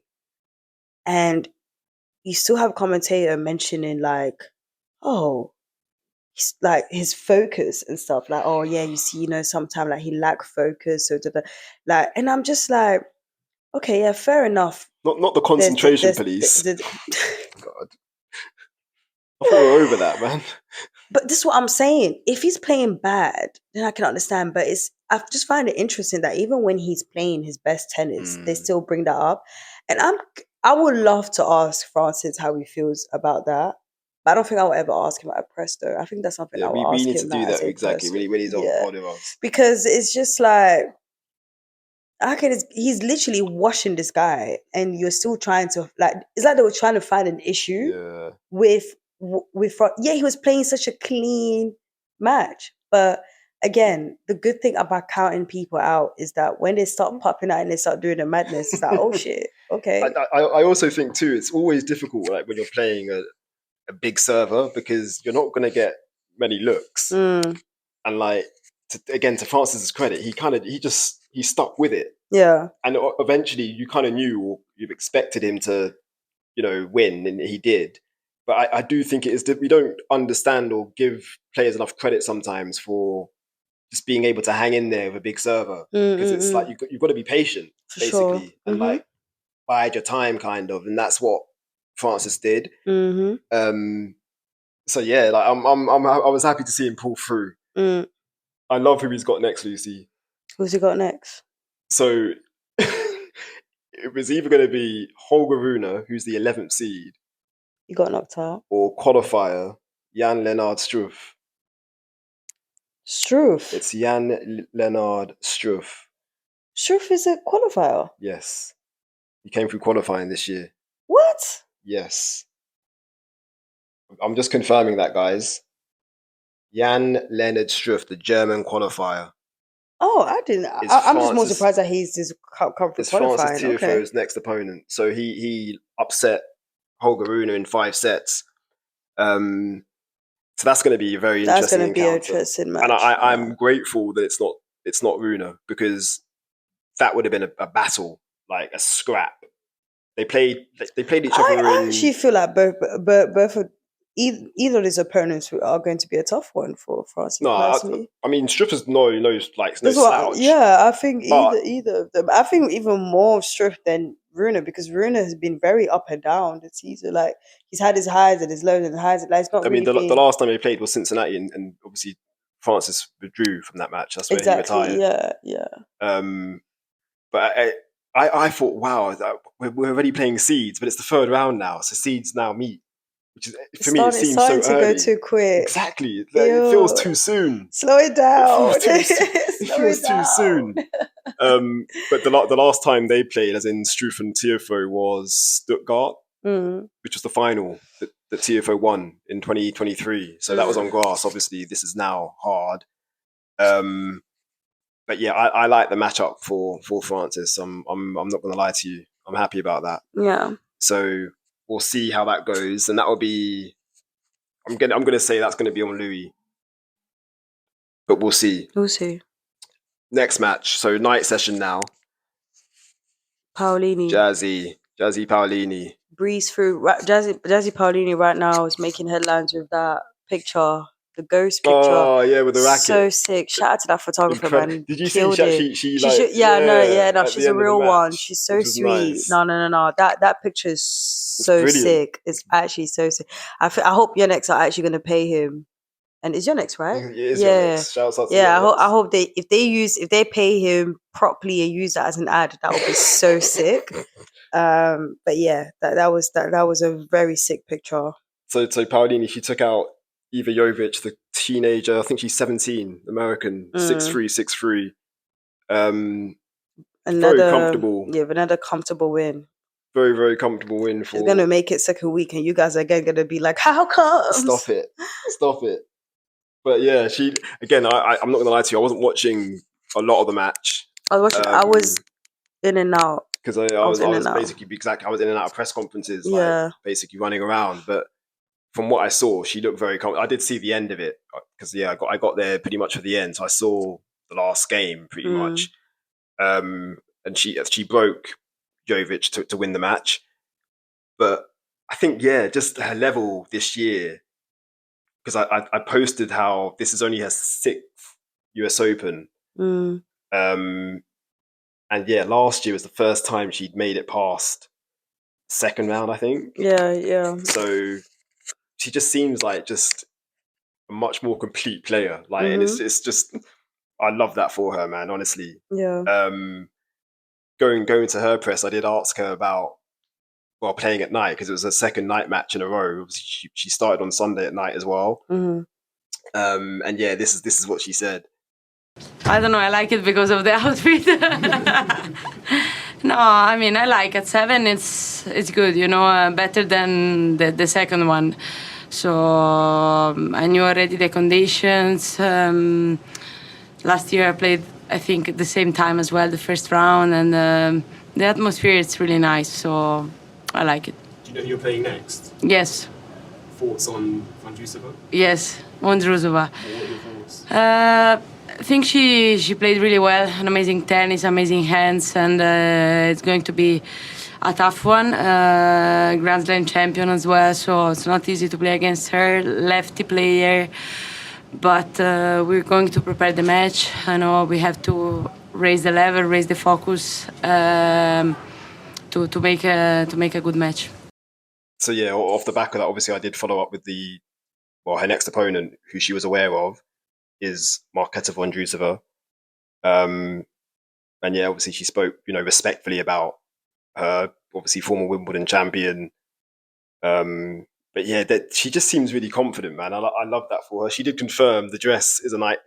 Speaker 1: and you still have a commentator mentioning like, oh, he's like his focus and stuff, like, oh yeah, you see, sometimes like he lack focus, so like, and I'm just like, okay, yeah, fair enough.
Speaker 2: Not the concentration police. God, I thought we were over that, man.
Speaker 1: But this is what I'm saying. If he's playing bad, then I can understand. But I just find it interesting that even when he's playing his best tennis, they still bring that up. And I would love to ask Francis how he feels about that. But I don't think I will ever ask him at a press, though. I think that's something I will ask him.
Speaker 2: We need to do that, exactly, when he's on with us.
Speaker 1: Because it's just like, he's literally washing this guy, and you're still trying to, like, it's like they were trying to find an issue with he was playing such a clean match. But again, the good thing about counting people out is that when they start popping out and they start doing the madness, it's like, oh shit, okay.
Speaker 2: I also think too, it's always difficult, like when you're playing a big server, because you're not going to get many looks. And like, to Francis's credit, he stuck with it.
Speaker 1: Yeah.
Speaker 2: And eventually you kind of knew, or you've expected him to, win, and he did. But I do think it is that we don't understand or give players enough credit sometimes for just being able to hang in there with a big server. Because it's like you've got to be patient,
Speaker 1: for
Speaker 2: basically,
Speaker 1: sure.
Speaker 2: and like bide your time, kind of. And that's what Francis did. So yeah, like I was happy to see him pull through. I love who he's got next, Lucy.
Speaker 1: Who's he got next?
Speaker 2: So it was either going to be Holger Rune, who's the 11th seed.
Speaker 1: He got knocked out.
Speaker 2: Or qualifier, Jan-Lennard Struff.
Speaker 1: Struff?
Speaker 2: It's Jan-Lennard Struff.
Speaker 1: Struff is a qualifier?
Speaker 2: Yes. He came through qualifying this year.
Speaker 1: What?
Speaker 2: Yes. I'm just confirming that, guys. Jan-Lennard Struff, the German qualifier.
Speaker 1: Oh, I didn't. I'm just more surprised that he's just come through qualifying.
Speaker 2: It's Francis Tiafoe's next opponent. So he upset Holger Rune in 5 sets. So that's going to be a very interesting encounter. That's going to be an interesting match. And I'm grateful that it's not Rune, because that would have been a battle, like a scrap. They played each other.
Speaker 1: I actually feel like both of either of these opponents are going to be a tough one for Francis.
Speaker 2: No, I mean, Struff is no slouch.
Speaker 1: I think either of them. I think even more of Struff than Rune, because Rune has been very up and down this season. Like, he's had his highs and his lows and highs. Like, it's not. I mean, the
Speaker 2: last time he played was Cincinnati, and obviously Francis withdrew from that match. That's where he retired.
Speaker 1: Yeah.
Speaker 2: But I thought, wow, we're already playing seeds, but it's the 3rd round now, so seeds now meet. Which is, for me, it seems so early. It's starting to go too quick. Exactly. It feels too soon.
Speaker 1: Slow it down.
Speaker 2: It feels too soon. But the last time they played, as in Struff and Tiafoe, was Stuttgart, which was the final that Tiafoe won in 2023. So that was on grass. Obviously, this is now hard. But yeah, I like the matchup for Francis. I'm not going to lie to you. I'm happy about that.
Speaker 1: Yeah.
Speaker 2: So we'll see how that goes, and that will be. I'm gonna say that's gonna be on Louis, but we'll see.
Speaker 1: We'll see.
Speaker 2: Next match, so night session now.
Speaker 1: Paolini.
Speaker 2: Jazzy Paolini.
Speaker 1: Breeze through. Jazzy Paolini right now is making headlines with that picture the ghost picture.
Speaker 2: Oh yeah, with the racket.
Speaker 1: So sick. Shout out to that photographer, man.
Speaker 2: Did you
Speaker 1: Killed
Speaker 2: see
Speaker 1: she
Speaker 2: like
Speaker 1: no, she's a
Speaker 2: the
Speaker 1: real one.
Speaker 2: match,
Speaker 1: She's so sweet.
Speaker 2: nice.
Speaker 1: No. That picture is so sick. It's actually so sick. I hope Yonex are actually going to pay him. And it's Yonex, right?
Speaker 2: It is Yonex. Shouts out to
Speaker 1: Yonex.
Speaker 2: I
Speaker 1: hope if they pay him properly and use that as an ad, that would be so sick. But yeah, that was a very sick picture.
Speaker 2: So Paolini, she took out Eva Jovic, the teenager. I think she's 17, American, 6'3". Very comfortable.
Speaker 1: Yeah, another comfortable win.
Speaker 2: Very, very comfortable win for.
Speaker 1: She's gonna make it second week, and you guys are again gonna be like, "How come?"
Speaker 2: Stop it. But yeah, she again. I'm not gonna lie to you. I wasn't watching a lot of the match.
Speaker 1: I was watching. I was in and out
Speaker 2: because I was basically I was in and out of press conferences, like basically running around. But from what I saw, she looked very confident. I did see the end of it because I got there pretty much for the end, so I saw the last game pretty much. And she broke Jovic to win the match. But I think just her level this year, because I posted how this is only her 6th US Open. And last year was the first time she'd made it past second round, I think.
Speaker 1: Yeah.
Speaker 2: So she just seems like just a much more complete player. Like, and it's just, I love that for her, man, honestly.
Speaker 1: Yeah.
Speaker 2: Going to her press, I did ask her about, playing at night, because it was her second night match in a row. She started on Sunday at night as well. And this is what she said.
Speaker 6: I don't know, I like it because of the outfit. No, I mean, I like at 7, it's good, better than the second one. So I knew already the conditions. Last year I played, I think, at the same time as well, the first round, and the atmosphere is really nice, so I like it.
Speaker 2: Do you know who you're playing next?
Speaker 6: Yes.
Speaker 2: Thoughts on Vondrousova?
Speaker 6: Yes, Vondrousova.
Speaker 2: What are your thoughts?
Speaker 6: I think she played really well, an amazing tennis, amazing hands, and it's going to be a tough one. Grand Slam champion as well, so it's not easy to play against her. Lefty player, but we're going to prepare the match. I know we have to raise the level, raise the focus to make a good match.
Speaker 2: So off the back of that, obviously I did follow up with her next opponent, who she was aware of, is Marketa Vondrousova. And obviously she spoke, respectfully about her, obviously former Wimbledon champion. But she just seems really confident, man. I love that for her. She did confirm the dress is a night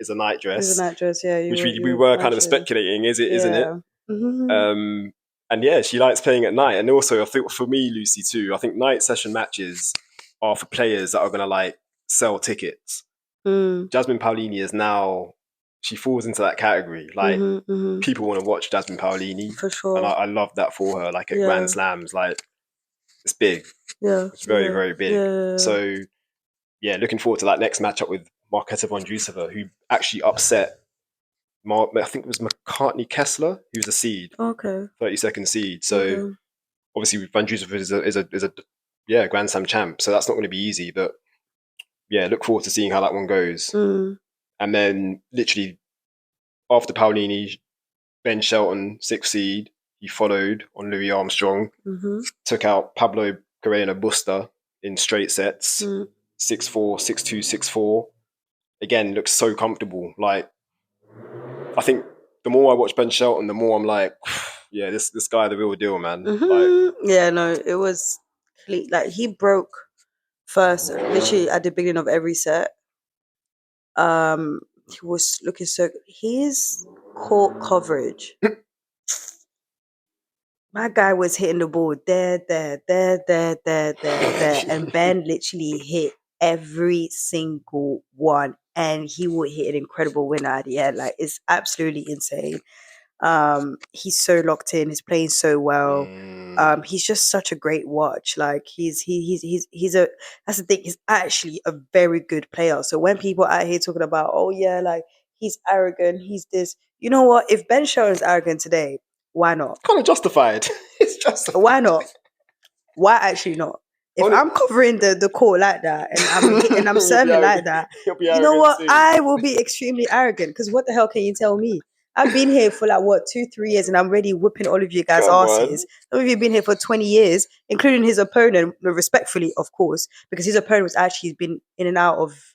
Speaker 2: dress.
Speaker 1: It's a night dress, yeah.
Speaker 2: Which we were kind of speculating, isn't it?
Speaker 1: Mm-hmm.
Speaker 2: And she likes playing at night. And also, I think for me, Lucy, too, I think night session matches are for players that are going to sell tickets. Jasmine Paolini is now, she falls into that category. People want to watch Jasmine Paolini.
Speaker 1: For sure.
Speaker 2: And I love that for her. At Grand Slams, it's big.
Speaker 1: Yeah.
Speaker 2: It's very, very big.
Speaker 1: Yeah.
Speaker 2: So, looking forward to that next matchup with Marketa Vondrousova, who actually upset, I think it was McCartney Kessler, who was a seed.
Speaker 1: Okay.
Speaker 2: 32nd seed. So, obviously, Vondrousova is a Grand Slam champ. So that's not going to be easy, but look forward to seeing how that one goes. And then, literally, after Paolini, Ben Shelton, 6th seed, he followed on Louis Armstrong, took out Pablo Carreño Busta in straight sets, 6-4, 6-2, 6-4. Again, looks so comfortable. I think the more I watch Ben Shelton, the more I'm like, this guy, the real deal, man.
Speaker 1: It was he broke first, literally at the beginning of every set. He was looking so good. His court coverage. My guy was hitting the ball there, and Ben literally hit every single one, and he would hit an incredible winner at the end. It's absolutely insane. He's so locked in. He's playing so well. He's just such a great watch. He's that's the thing. He's actually a very good player. So when people out here talking about, he's arrogant, he's this. You know what? If Ben Shelton's arrogant today, why not?
Speaker 2: Kind of justified. It's justified.
Speaker 1: Why not? Why actually not? If I'm covering the court like that and I'm serving like that, you know what?
Speaker 2: Too.
Speaker 1: I will be extremely arrogant because what the hell can you tell me? I've been here for 2-3 years and I'm already whipping all of you guys' asses. Some of you have been here for 20 years, including his opponent, respectfully, of course, because his opponent was actually been in and out of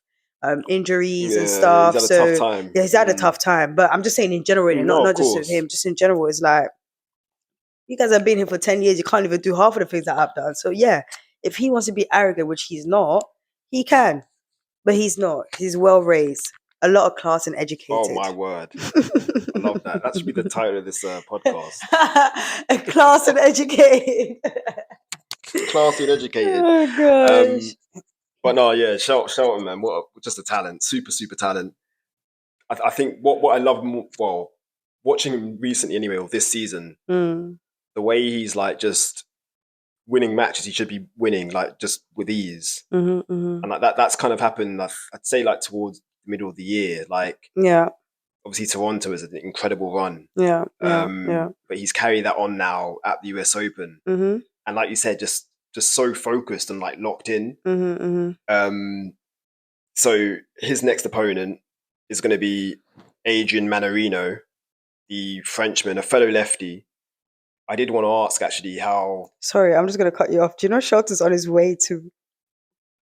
Speaker 1: injuries and stuff.
Speaker 2: He's had a tough time.
Speaker 1: Yeah, he's had a tough time. But I'm just saying in general, not just with him, just in general, it's like, you guys have been here for 10 years, you can't even do half of the things that I've done. So yeah, if he wants to be arrogant, which he's not, he can. But he's not. He's well raised. A lot of class and educated.
Speaker 2: Oh my word. I love that. That should be the title of this podcast.
Speaker 1: Class and educated.
Speaker 2: Classy and educated.
Speaker 1: Oh gosh.
Speaker 2: But no, yeah, Shelton, man, just a talent. Super, super talent. I think what I love more, well, watching him recently anyway, or this season, the way he's just winning matches he should be winning, just with ease. And that's kind of happened, I'd say towards the middle of the year.
Speaker 1: Yeah.
Speaker 2: Obviously Toronto is an incredible run.
Speaker 1: Yeah.
Speaker 2: But he's carried that on now at the US Open. And like you said, just so focused and locked in. So his next opponent is going to be Adrian Manarino, the Frenchman, a fellow lefty. I did want to ask actually how...
Speaker 1: Sorry, I'm just going to cut you off. Do you know Shelton's on his way to...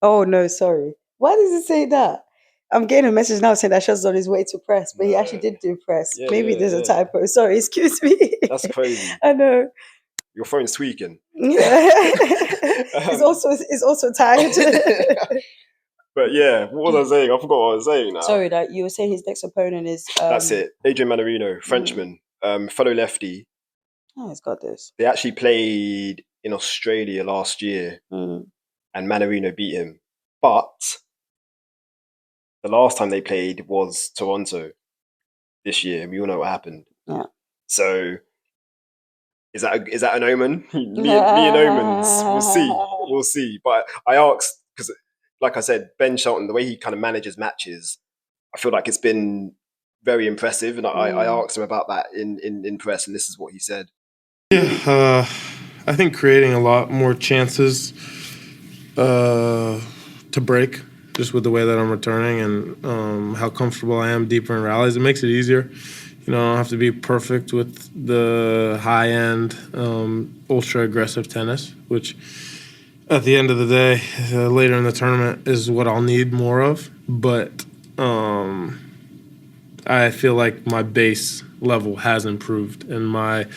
Speaker 1: Oh no, sorry. Why does it say that? I'm getting a message now saying that Shelton's on his way to press, but he actually did do press.
Speaker 2: Yeah,
Speaker 1: Maybe there's a typo. Sorry, excuse me.
Speaker 2: That's crazy.
Speaker 1: I know.
Speaker 2: Your phone's tweaking.
Speaker 1: Yeah. It's also tired.
Speaker 2: But yeah, what was I saying? I forgot what I was saying now.
Speaker 1: Sorry, that you were saying his next opponent is...
Speaker 2: That's it. Adrian Manarino, Frenchman, fellow lefty.
Speaker 1: Oh, he's got this.
Speaker 2: They actually played in Australia last year, and Manarino beat him. But the last time they played was Toronto this year. We all know what happened.
Speaker 1: Yeah.
Speaker 2: So is that an omen? me and omens. We'll see. But I asked because, like I said, Ben Shelton, the way he kind of manages matches, I feel like it's been very impressive. And I asked him about that in press, and this is what he said.
Speaker 7: Yeah, I think creating a lot more chances to break, just with the way that I'm returning and how comfortable I am deeper in rallies. It makes it easier. I don't have to be perfect with the high-end, ultra-aggressive tennis, which at the end of the day, later in the tournament, is what I'll need more of. But I feel like my base level has improved, and my,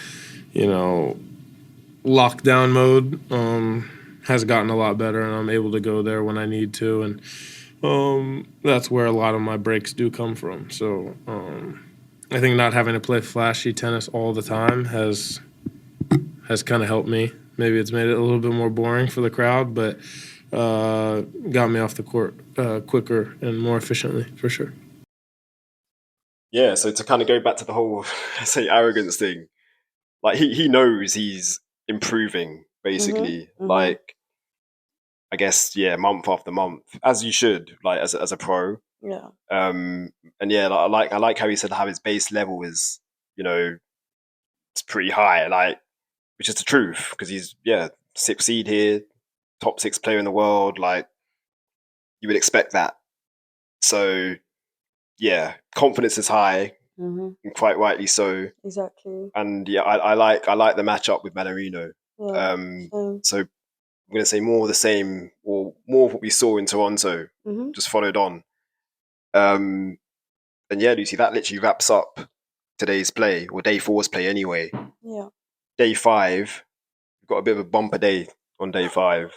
Speaker 7: lockdown mode has gotten a lot better, and I'm able to go there when I need to, and that's where a lot of my breaks do come from. So I think not having to play flashy tennis all the time has kind of helped me. Maybe it's made it a little bit more boring for the crowd, but got me off the court quicker and more efficiently, for sure.
Speaker 2: Yeah, so to kind of go back to the whole, arrogance thing, he knows he's improving, basically. I guess, month after month, as you should, as a pro.
Speaker 1: Yeah.
Speaker 2: And yeah, I like how he said how his base level is, it's pretty high, which is the truth, because he's 6th seed here, top 6 player in the world. You would expect that. So yeah, confidence is high, and quite rightly so.
Speaker 1: Exactly.
Speaker 2: And yeah, I like the matchup with Manarino.
Speaker 1: Yeah.
Speaker 2: So I'm going to say more of the same, or more of what we saw in Toronto, just followed on. And yeah, Lucy, that literally wraps up today's play, or day 4's play anyway.
Speaker 1: Yeah. Day
Speaker 2: 5, we've got a bit of a bumper day on day 5.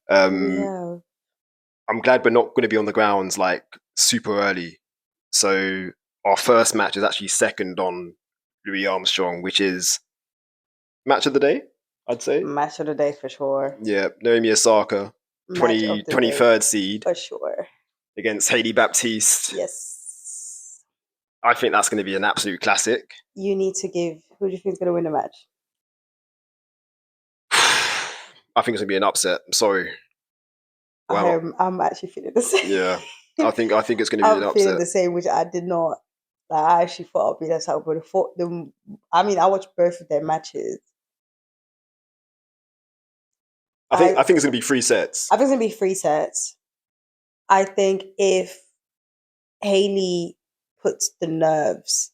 Speaker 1: Yeah.
Speaker 2: I'm glad we're not going to be on the grounds super early. So our first match is actually second on Louis Armstrong, which is match of the day, I'd say.
Speaker 1: Match of the day for sure.
Speaker 2: Yeah, Naomi Osaka, 23rd seed.
Speaker 1: For sure.
Speaker 2: Against Hailey Baptiste.
Speaker 1: Yes.
Speaker 2: I think that's going to be an absolute classic.
Speaker 1: You need to give... Who do you think is going to win the match?
Speaker 2: I think it's going to be an upset. I'm sorry. Wow.
Speaker 1: I'm actually feeling the same.
Speaker 2: Yeah. I think it's going to be an upset.
Speaker 1: I'm feeling the same, which I did not. I actually thought I'd be that's how I would have fought them. I mean, I watched both of their matches.
Speaker 2: I think it's going to be 3 sets.
Speaker 1: I think it's going to be 3 sets. I think if Hailey puts the nerves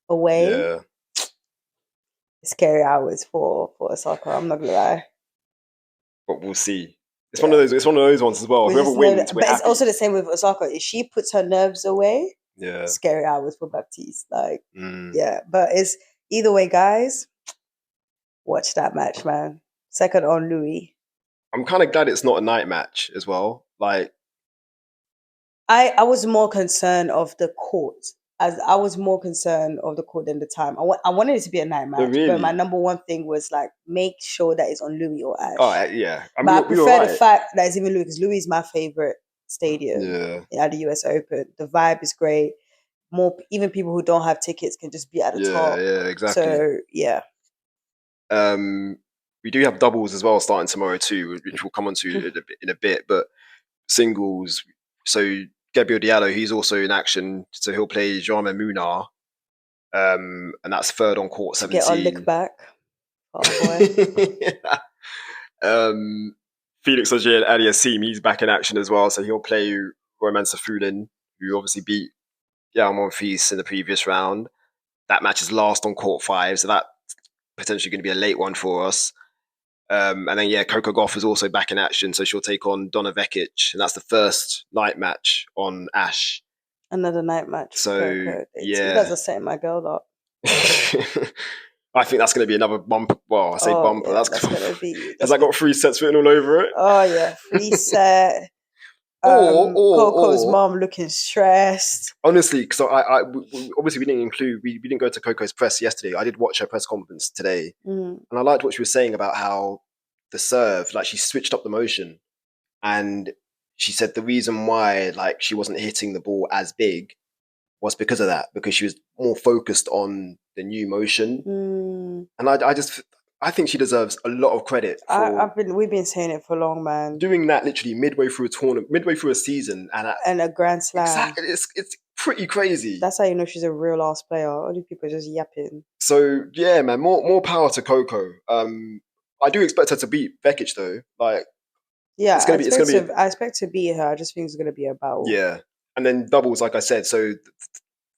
Speaker 1: away, scary hours for Osaka. I'm not gonna lie,
Speaker 2: but we'll see. It's one of those. It's one of those ones as well. Whoever wins,
Speaker 1: but it's also the same with Osaka. If she puts her nerves away,
Speaker 2: yeah,
Speaker 1: scary hours for Baptiste. Like, yeah, but it's either way, guys. Watch that match, man. Second on Louis.
Speaker 2: I'm kind of glad it's not a night match as well. Like,
Speaker 1: I was more concerned of the court. As I was more concerned of the court than the time. I wanted it to be a night match, but my number one thing was like make sure that it's on Louis or Ash.
Speaker 2: Oh yeah,
Speaker 1: but I prefer the fact that it's even Louis because Louis is my favorite stadium at the US Open. The vibe is great. Even people who don't have tickets can just be at the top.
Speaker 2: Yeah, exactly.
Speaker 1: So yeah.
Speaker 2: We do have doubles as well starting tomorrow too, which we'll come on to in a bit. But singles, so Gabriel Diallo, he's also in action, so he'll play Jaume Munar, and that's third on court 17.
Speaker 1: Get our lick back. Oh boy.
Speaker 2: Felix Auger-Aliassime, he's back in action as well, so he'll play Roman Safulin, who obviously beat Jan Monfils in the previous round. That match is last on court 5, so that's potentially going to be a late one for us. And then, Coco Gauff is also back in action, so she'll take on Donna Vekic, and that's the first night match on Ash.
Speaker 1: Another night match.
Speaker 2: So,
Speaker 1: Coco. You guys are setting my girl up.
Speaker 2: I think that's going to be another bumper. Well, I say bumper.
Speaker 1: Yeah, that's going to be...
Speaker 2: Has that got 3 sets written all over it?
Speaker 1: Oh, yeah. 3 set. Coco's mom looking stressed.
Speaker 2: Honestly, because I obviously we didn't go to Coco's press yesterday. I did watch her press conference today, and I liked what she was saying about how the serve, like she switched up the motion, and she said the reason why like she wasn't hitting the ball as big was because of that, because she was more focused on the new motion, and I think she deserves a lot of credit.
Speaker 1: We've been saying it for long, man.
Speaker 2: Doing that literally midway through a tournament, midway through a season, and a Grand Slam. Exactly, it's pretty crazy.
Speaker 1: That's how you know she's a real ass player. All these people are just yapping.
Speaker 2: So yeah, man, more power to Coco. I do expect her to beat Vekic though. Like,
Speaker 1: yeah, I expect to beat her. I just think it's gonna be a battle.
Speaker 2: Yeah, and then doubles, like I said. So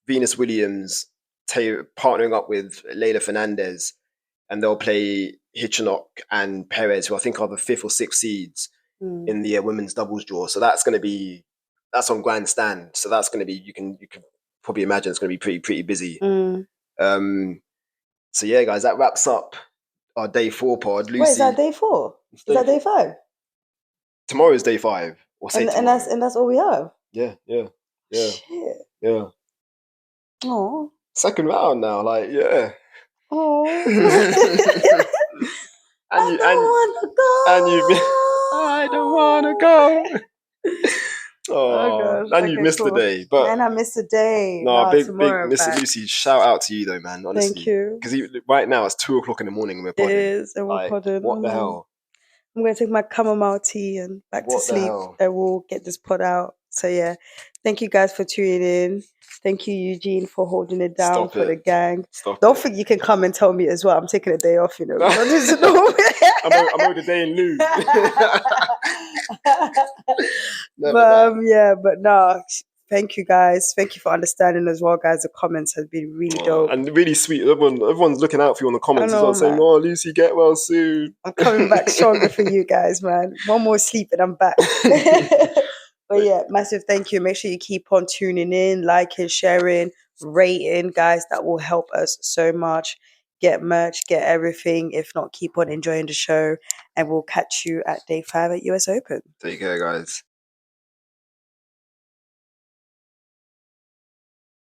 Speaker 2: Venus Williams partnering up with Leylah Fernandez. And they'll play Hitchinok and Perez, who I think are the 5th or 6th seeds in the women's doubles draw. So that's on grandstand. So that's going to be, you can probably imagine it's going to be pretty busy. So yeah, guys, that wraps up our day 4 pod. Lucy,
Speaker 1: wait, is that day 4? Is that day 5?
Speaker 2: Tomorrow is day 5.
Speaker 1: And that's all we have.
Speaker 2: Yeah.
Speaker 1: Shit.
Speaker 2: Yeah.
Speaker 1: Oh.
Speaker 2: Second round now, like yeah.
Speaker 1: Oh,
Speaker 2: I don't want to go. Oh, and you missed the day, but
Speaker 1: I missed the day.
Speaker 2: No, big Mr. Lucy, shout out to you though, man. Honestly,
Speaker 1: thank you.
Speaker 2: Because right now it's 2:00 in the morning and we're podding.
Speaker 1: It is, and we're podding.
Speaker 2: What the hell?
Speaker 1: I'm going to take my chamomile tea and back to sleep, and we'll get this pod out. So yeah, thank you guys for tuning in. Thank you, Eugene, for holding it down the gang. Don't think you can come and tell me as well. I'm taking a day off, you know.
Speaker 2: I'm owed a day in lieu.
Speaker 1: But no, thank you guys. Thank you for understanding as well, guys. The comments have been really dope.
Speaker 2: And really sweet. Everyone's looking out for you on the comments as well, saying, "Oh, Lucy, get well soon."
Speaker 1: I'm coming back stronger for you guys, man. One more sleep and I'm back. But yeah, massive thank you. Make sure you keep on tuning in, liking, sharing, rating, guys. That will help us so much. Get merch, get everything. If not, keep on enjoying the show. And we'll catch you at day 5 at US Open.
Speaker 2: Take care, guys.